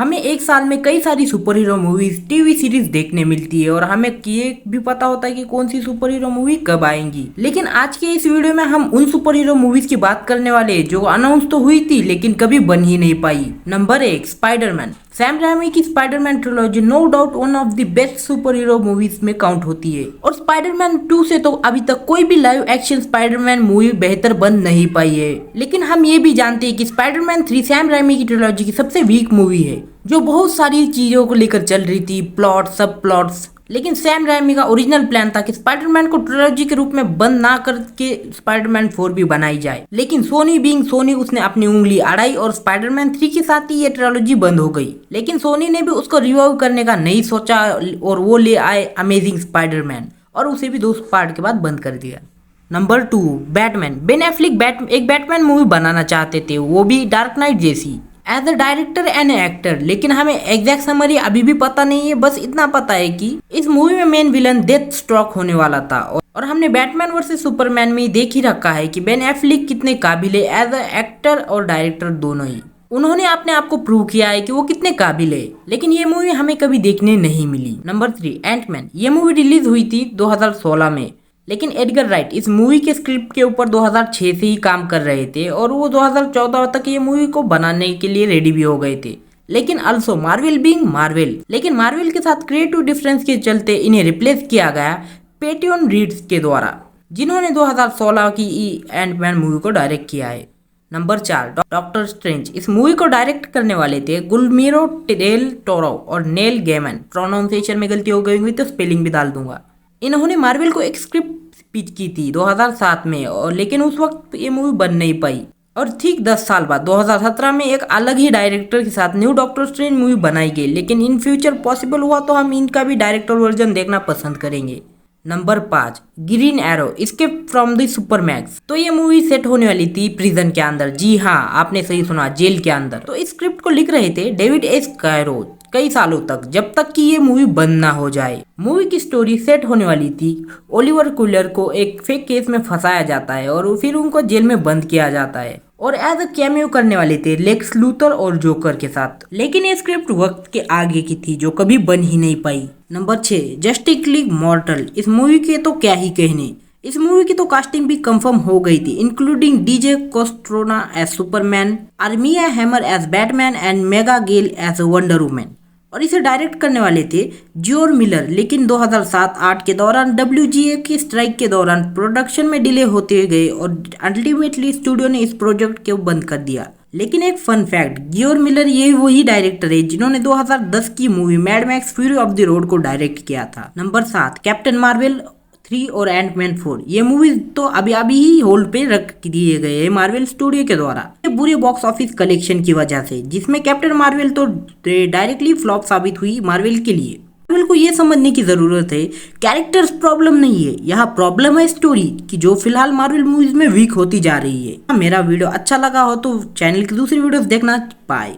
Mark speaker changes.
Speaker 1: हमें एक साल में कई सारी super hero movies TV series देखने मिलती है और हमें ये भी पता होता है कि कौन सी सुपर हीरो मूवी कब आएंगी। लेकिन आज के इस वीडियो में हम उन सुपर हीरो मूवीज की बात करने वाले हैं जो अनाउंस तो हुई थी लेकिन कभी बन ही नहीं पाई। Number 1, Spiderman. सैम राइमी की Spiderman trilogy no doubt one of the best super hero movies में काउंट होती है और स्पाइडरमैन 2 से तो अभी तक कोई भी लाइव एक्शन स्पाइडरमैन मूवी बेहतर बन नहीं पाई है। लेकिन हम ये भी जानते हैं कि स्पाइडरमैन 3 सैम राइमी की ट्रिलॉजी की सबसे वीक मूवी है जो बहुत सारी चीजों को लेकर चल रही थी, प्लॉट, सब प्लॉट्स। लेकिन सैम राइमी का ओरिजिनल प्लान था कि स्पाइडरमैन को ट्रिलॉजी के रूप में बंद ना करके स्पाइडरमैन 4 भी बनाई जाए, लेकिन सोनी उसने अपनी उंगली अड़ाई और स्पाइडरमैन 3 के साथ ही ये ट्रिलॉजी बंद हो गई। लेकिन सोनी ने भी उसको रिवाइव करने का नहीं सोचा और वो ले आए अमेजिंग स्पाइडरमैन और उसे भी 2 पार्ट के बाद बंद कर दिया। Number 2, Batman. बेन एफ्लेक एक बैटमैन मूवी बनाना चाहते थे, वो भी डार्क नाइट जैसी, as a director and actor. लेकिन हमें एग्जैक्ट समरी अभी भी पता नहीं है, बस इतना पता है कि इस मूवी में मेन विलन डेथ स्ट्रोक होने वाला था और हमने बैटमैन वर्सेस सुपरमैन में देख ही रखा है कि बेन एफ्लेक कितने काबिल है एज अ एक्टर और डायरेक्टर दोनों ही। उन्होंने अपने आप को प्रूव किया है कि वो कितने काबिल है, लेकिन ये मूवी हमें कभी देखने नहीं मिली। Number 3, Antman. ये मूवी रिलीज हुई थी 2016 में, लेकिन एडगर राइट इस मूवी के स्क्रिप्ट के ऊपर 2006 से ही काम कर रहे थे और वो 2014 तक ये मूवी को बनाने के लिए रेडी भी हो गए थे। लेकिन अल्सो मार्वल बीइंग मार्वल, लेकिन मार्वल के साथ क्रिएटिव डिफरेंस के चलते इन्हें रिप्लेस किया गया पैटियन रीड्स के द्वारा, जिन्होंने 2016 की एंटमैन मूवी को डायरेक्ट किया है। Number 4, doctor strange. इस मूवी को डायरेक्ट करने वाले थे गुलर्मो डेल टोरो और नेल गैमन। प्रोनाउंसिएशन में गलती हो गई हुई तो स्पेलिंग भी डाल दूंगा। इन्होंने मार्वल को एक स्क्रिप्ट पिच की थी 2007 में और लेकिन उस वक्त ये मूवी बन नहीं पाई और ठीक 10 साल बाद 2017 में एक अलग ही डायरेक्टर के साथ न्यू डॉक्टर स्ट्रेंज मूवी बनाई गई। लेकिन इन फ्यूचर पॉसिबल हुआ तो हम इनका भी डायरेक्टर वर्जन देखना पसंद करेंगे। Number 5, green arrow escape from the Supermax. तो ये मूवी सेट होने वाली थी प्रिजन के अंदर। जी हाँ, आपने सही सुना, जेल के अंदर। तो इस स्क्रिप्ट को लिख रहे थे डेविड एस कैरो कई सालों तक, जब तक कि ये मूवी बंद ना हो जाए। मूवी की स्टोरी सेट होने वाली थी ओलिवर कुलर को एक फेक केस में फंसाया जाता है और फिर उनको जेल में बंद किया जाता है और एज अ कैमियो करने वाले थे लेक्स लूथर और जोकर के साथ। लेकिन ये स्क्रिप्ट वक्त के आगे की थी जो कभी बन ही नहीं पाई। Number 6, Justice League Mortal. इस मूवी के तो क्या ही कहने, इस मूवी की तो कास्टिंग भी कंफर्म हो गई थी, including DJ Cotrona as Superman, Armie Hammer as Batman and Megan Gale as Wonder Woman. और इसे डायरेक्ट करने वाले थे जियोर मिलर। लेकिन 2007-8 के दौरान WGA की स्ट्राइक के दौरान प्रोडक्शन में डिले होते गए और अल्टीमेटली स्टूडियो ने इस प्रोजेक्ट को बंद कर दिया। लेकिन एक फन फैक्ट, जियोर मिलर ये वही डायरेक्टर है जिन्होंने 2010 की movie mad max fury of the road को डायरेक्ट किया था। नंबर 7, कैप्टन मार्वल 3 और एंटमैन 4। ये मूवी तो अभी ही होल्ड पे रख दिए गए हैं मार्वल स्टूडियो के द्वारा बुरे बॉक्स ऑफिस कलेक्शन की वजह से, जिसमें कैप्टन मार्वल तो डायरेक्टली फ्लॉप साबित हुई मार्वल के लिए। मार्वल को ये समझने की जरूरत है कैरेक्टर्स प्रॉब्लम नहीं है, यहाँ प्रॉब्लम है स्टोरी की, जो फिलहाल मार्वल मूवीज में वीक होती जा रही है। मेरा वीडियो अच्छा लगा हो तो चैनल की दूसरी वीडियोस देखना। बाय।